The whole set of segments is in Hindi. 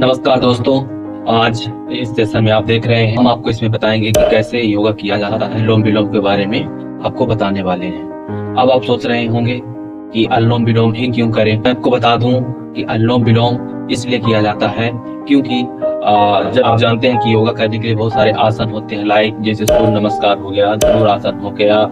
नमस्कार दोस्तों। आज इस सेशन में आप देख रहे हैं, हम आपको इसमें बताएंगे कि कैसे योगा किया जाता है। अनुलोम विलोम के बारे में आपको बताने वाले हैं। अब आप सोच रहे होंगे कि अनुलोम विलोम ही क्यों करें। मैं आपको बता दूं कि अनुलोम विलोम इसलिए किया जाता है क्योंकि जब आप जानते हैं कि योगा करने के लिए बहुत सारे आसन होते हैं, लाइक जैसे सूर्य नमस्कार हो गया, धनुरासन हो गया,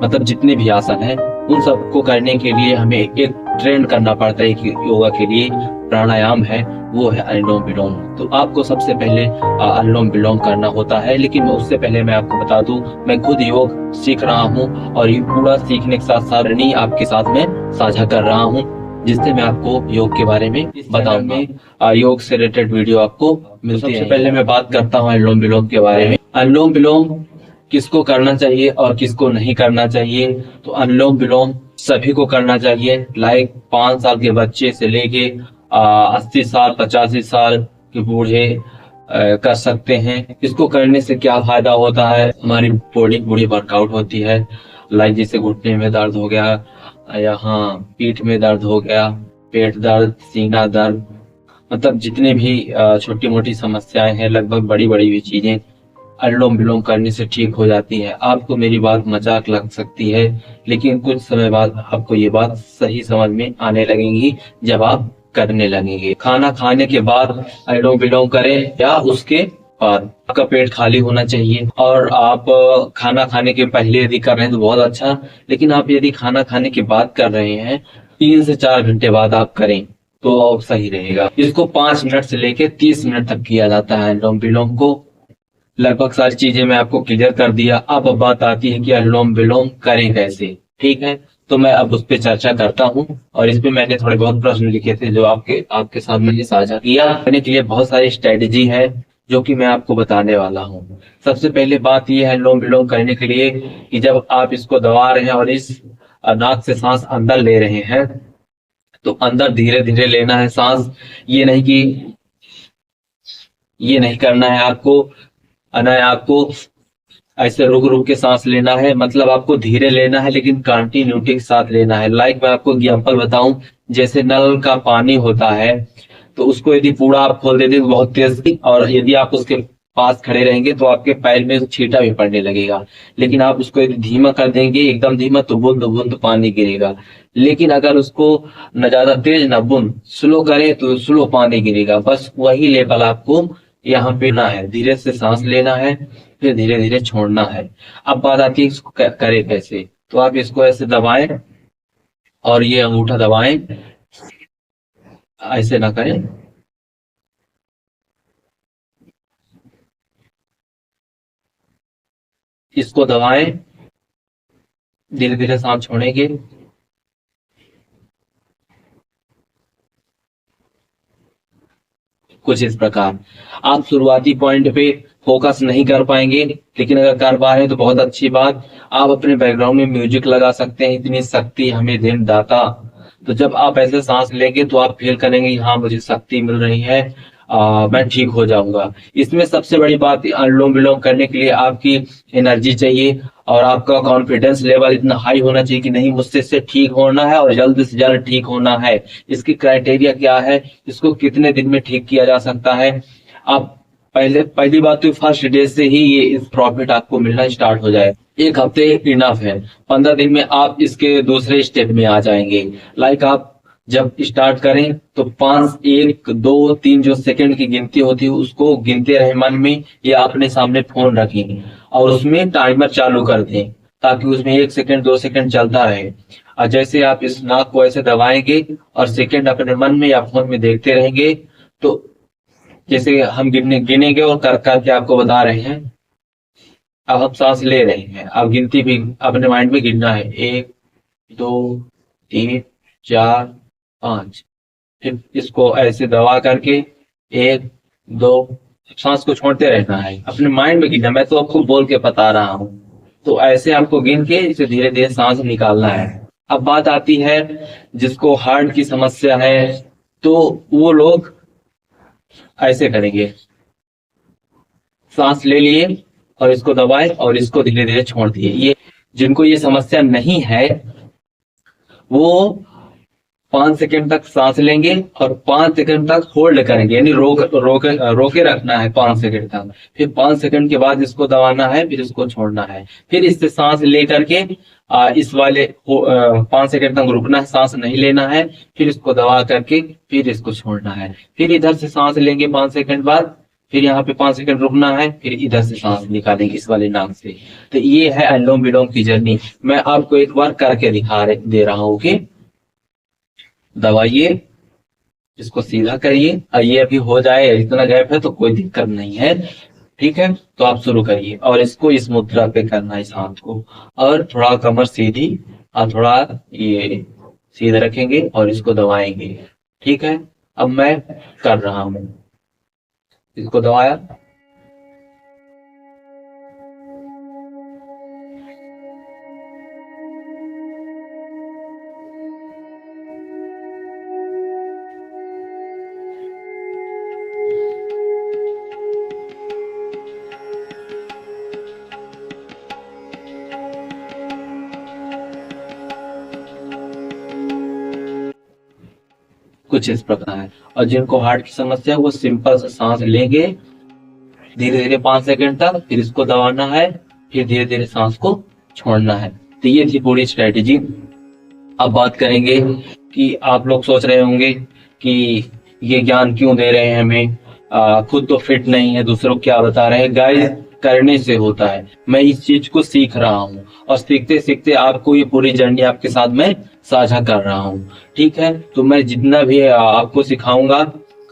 मतलब जितने भी आसन हैं उन सबको करने के लिए हमें एक ट्रेन करना पड़ता है कि योगा के लिए प्राणायाम है, वो है अनुलोम विलोम। तो आपको सबसे पहले अनुलोम विलोम करना होता है। लेकिन उससे पहले मैं आपको बता दूं, मैं खुद योग सीख रहा हूं और ये पूरा सीखने के साथ सारणी आपके साथ में साझा कर रहा हूं, जिससे मैं आपको योग के बारे में बताऊंगा। योग से रिलेटेड वीडियो आपको मिलती है। सबसे पहले मैं बात करता हूँ अनुलोम विलोम के बारे में। अनुलोम विलोम किसको करना चाहिए और किसको नहीं करना चाहिए। तो अनुलोम विलोम सभी को करना चाहिए, लाइक 5 साल के बच्चे से लेके 80 साल 85 साल के बूढ़े कर सकते हैं। इसको करने से क्या फायदा होता है, हमारी बॉडी पूरी वर्कआउट होती है। लाइक जैसे घुटने में दर्द हो गया, यहाँ पीठ में दर्द हो गया, पेट दर्द, सीना दर्द, मतलब जितने भी छोटी मोटी समस्याएं हैं, लगभग बड़ी बड़ी भी चीजें अनुलोम विलोम करने से ठीक हो जाती है। आपको मेरी बात मजाक लग सकती है, लेकिन कुछ समय बाद आपको ये बात सही समझ में आने लगेगी जब आप करने लगेंगे। खाना खाने के बाद अनुलोम विलोम करें या उसके बाद। आपका पेट खाली होना चाहिए और आप खाना खाने के पहले यदि कर रहे हैं तो बहुत अच्छा, लेकिन आप यदि खाना खाने के बाद कर रहे हैं 3 से 4 घंटे बाद आप करें तो सही रहेगा। इसको 5 मिनट से लेके 30 मिनट तक किया जाता है अनुलोम विलोम को। लगभग सारी चीजें मैं आपको क्लियर कर दिया। अब बात आती है कि अनुलोम विलोम करें कैसे। ठीक है, तो मैं अब उस पर चर्चा करता हूँ और इस पे मैंने थोड़े बहुत प्रश्न लिखे थे जो आपके साथ मैंने साझा किया। करने के लिए बहुत सारी स्ट्रेटेजी है जो कि मैं आपको बताने वाला हूँ। सबसे पहले बात यह है अनुलोम विलोम करने के लिए कि जब आप इसको दबा रहे हैं और इस नाक से सांस अंदर ले रहे हैं तो अंदर धीरे धीरे लेना है सांस। ये नहीं करना है आपको, आपको ऐसे रुक रुक के सांस लेना है। मतलब आपको धीरे लेना है लेकिन कंटिन्यूटी के साथ लेना है। लाइक मैं आपको एग्जांपल बताऊं, जैसे नल का पानी होता है तो उसको यदि पूरा आप खोल देते तो बहुत तेज, और यदि आप उसके पास खड़े रहेंगे तो आपके पैर में छींटा भी पड़ने लगेगा। लेकिन आप उसको यदि धीमा कर देंगे, एकदम धीमा, तो बूंद बूंद पानी गिरेगा। लेकिन अगर उसको न ज्यादा तेज न बूंद, स्लो करें तो स्लो पानी गिरेगा। बस वही लेवल आपको यहाँ पे ना है, धीरे से सांस लेना है फिर धीरे धीरे छोड़ना है। अब बात आती है इसको करें कैसे। तो आप इसको ऐसे दबाएं और ये अंगूठा दबाएं, ऐसे ना करें। इसको दबाएं, धीरे धीरे सांस छोड़ेंगे। कुछ इस प्रकार आप शुरुआती पॉइंट पे फोकस नहीं कर पाएंगे, लेकिन अगर कर पा रहे हैं तो बहुत अच्छी बात। आप अपने बैकग्राउंड में म्यूजिक लगा सकते हैं, इतनी शक्ति हमें दिन दाता। तो जब आप ऐसे सांस लेंगे तो आप फील करेंगे हाँ मुझे शक्ति मिल रही है, मैं ठीक हो जाऊंगा। इसमें सबसे बड़ी बात, अनुलोम विलोम करने के लिए आपकी एनर्जी चाहिए और आपका कॉन्फिडेंस लेवल इतना हाई होना चाहिए कि नहीं, मुझसे इससे ठीक होना है और जल्द से जल्द ठीक होना है। इसकी क्राइटेरिया क्या है, इसको कितने दिन में ठीक किया जा सकता है। आप पहली बात तो फर्स्ट डे से ही ये इस प्रॉफिट आपको मिलना स्टार्ट हो जाए। 1 हफ्ते इनफ है, 15 दिन में आप इसके दूसरे स्टेप में आ जाएंगे। लाइक आप जब स्टार्ट करें तो 5 1 2 3 जो सेकंड की गिनती होती है उसको गिनते रहे मन में, या अपने सामने फोन रखें और उसमें टाइमर चालू कर दें ताकि उसमें 1 सेकंड 2 सेकंड चलता रहे। और जैसे आप इस नाक को ऐसे दबाएंगे और सेकंड अपने मन में या फोन में देखते रहेंगे, तो जैसे हम गिनेंगे और कर करके आपको बता रहे हैं। अब हम सांस ले रहे हैं, अब गिनती भी अपने माइंड में गिनना है, 1 2 3 4 5। फिर इसको ऐसे दबा करके 1 2, सांस को छोड़ते रहना है, अपने माइंड में गिनना। मैं तो आपको बोल के बता रहा हूँ, तो ऐसे आपको गिन के इसे धीरे धीरे सांस निकालना है। अब बात आती है जिसको हार्ट की समस्या है, तो वो लोग ऐसे करेंगे, सांस ले लिए और इसको दबाए और इसको धीरे धीरे छोड़ दिए। ये जिनको ये समस्या नहीं है वो 5 सेकंड तक सांस लेंगे और 5 सेकंड तक होल्ड करेंगे, यानी रोके रखना है 5 सेकंड तक। फिर 5 सेकंड के बाद इसको दबाना है, फिर इसको छोड़ना है। फिर इससे सांस ले करके इस वाले 5 सेकंड तक रुकना है, सांस नहीं लेना है। फिर इसको दबा करके फिर इसको छोड़ना है। फिर इधर से सांस लेंगे 5 सेकंड बाद, फिर यहाँ पे 5 सेकंड रुकना है, फिर इधर से सांस निकालेंगे इस वाले नाक से। तो ये है अनुलोम विलोम की जर्नी। मैं आपको एक बार करके दे रहा हूँ कि दबाइए, इसको सीधा करिए, और ये अभी हो जाए, इतना गैप है तो कोई दिक्कत नहीं है, ठीक है। तो आप शुरू करिए और इसको इस मुद्रा पे करना है, इस हाथ को, और थोड़ा कमर सीधी और थोड़ा ये सीधे रखेंगे और इसको दबाएंगे, ठीक है। अब मैं कर रहा हूँ, इसको दबाया, कुछ इस प्रकार है। और जिनको हार्ट की समस्या है वो सिंपल से सांस लेंगे धीरे धीरे 5 सेकंड तक, फिर इसको दबाना है, फिर धीरे धीरे सांस को छोड़ना है। तो ये थी पूरी स्ट्रेटेजी। अब बात करेंगे कि आप लोग सोच रहे होंगे कि ये ज्ञान क्यों दे रहे हैं हमें, खुद तो फिट नहीं है, दूसरों को क्या बता रहे हैं। गाइस, करने से होता है। मैं इस चीज को सीख रहा हूँ और सीखते सीखते आपको ये पूरी जर्नी आपके साथ मैं साझा कर रहा हूँ, ठीक है। तो मैं जितना भी आपको सिखाऊंगा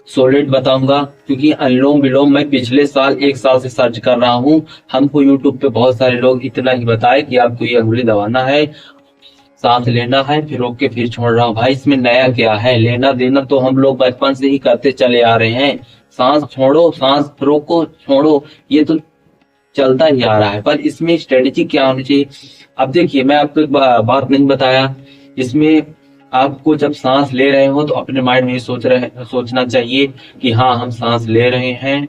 सॉलिड बताऊंगा, क्योंकि अनुलोम विलोम मैं पिछले साल 1 साल से सर्च कर रहा हूँ। हमको यूट्यूब पे बहुत सारे लोग इतना ही बताए कि आपको ये अंगुली दबाना है, सांस लेना है, फिर रोक के फिर छोड़ रहा हूँ। भाई इसमें नया क्या है, लेना देना तो हम लोग बचपन से ही करते चले आ रहे हैं। सांस छोड़ो, सांस रोको, छोड़ो, ये तो चलता ही आ रहा है। पर इसमें स्ट्रेटेजी क्या होनी चाहिए। अब देखिए, मैं आपको एक बात नहीं बताया, इसमें आपको जब सांस ले रहे हो तो अपने माइंड में ये सोचना चाहिए कि हाँ, हम सांस ले रहे हैं,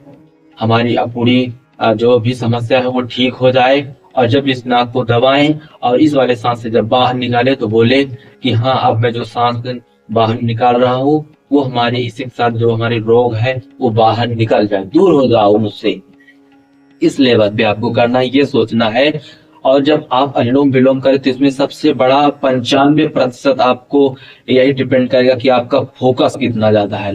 हमारी पूरी जो भी समस्या है वो ठीक हो जाए। और जब इस नाक को दबाएं और इस वाले सांस से जब बाहर निकाले तो बोले कि हाँ, अब मैं जो सांस बाहर निकाल रहा हूँ वो हमारे इसी के साथ जो हमारे रोग है वो बाहर निकल जाए, दूर हो जाओ मुझसे। इस लेवल पे आपको करना है, ये सोचना है। और जब आप अनुलोम विलोम करें तो इसमें सबसे बड़ा 95% आपको यही डिपेंड करेगा कि आपका फोकस कितना ज्यादा है।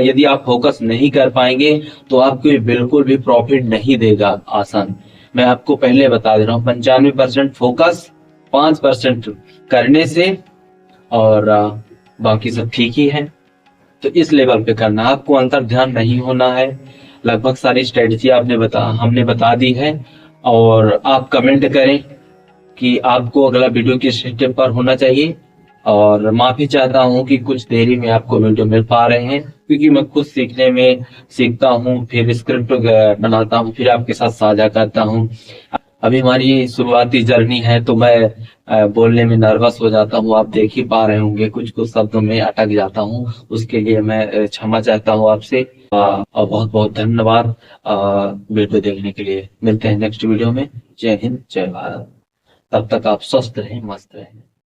यदि आप फोकस नहीं कर पाएंगे तो आपको ये बिल्कुल भी प्रॉफिट नहीं देगा आसन। मैं आपको पहले बता दे रहा हूँ, 95% फोकस, 5% करने से, और बाकी सब ठीक ही है। तो इस लेवल पे करना, आपको अंतर ध्यान नहीं होना है। लगभग सारी स्ट्रेटेजी हमने बता दी है। और आप कमेंट करें कि आपको अगला वीडियो किस स्टेप पर होना चाहिए। और माफी चाहता हूँ कि कुछ देरी में आपको वीडियो मिल पा रहे हैं, क्योंकि मैं खुद सीखने में सीखता हूँ, फिर स्क्रिप्ट बनाता हूँ, फिर आपके साथ साझा करता हूँ। अभी हमारी शुरुआती जर्नी है तो मैं बोलने में नर्वस हो जाता हूँ। आप देख ही पा रहे होंगे, कुछ कुछ शब्दों में अटक जाता हूँ, उसके लिए मैं क्षमा चाहता हूँ आपसे। और बहुत बहुत धन्यवाद वीडियो देखने के लिए। मिलते हैं नेक्स्ट वीडियो में। जय हिंद, जय भारत। तब तक आप स्वस्थ रहें, मस्त रहें।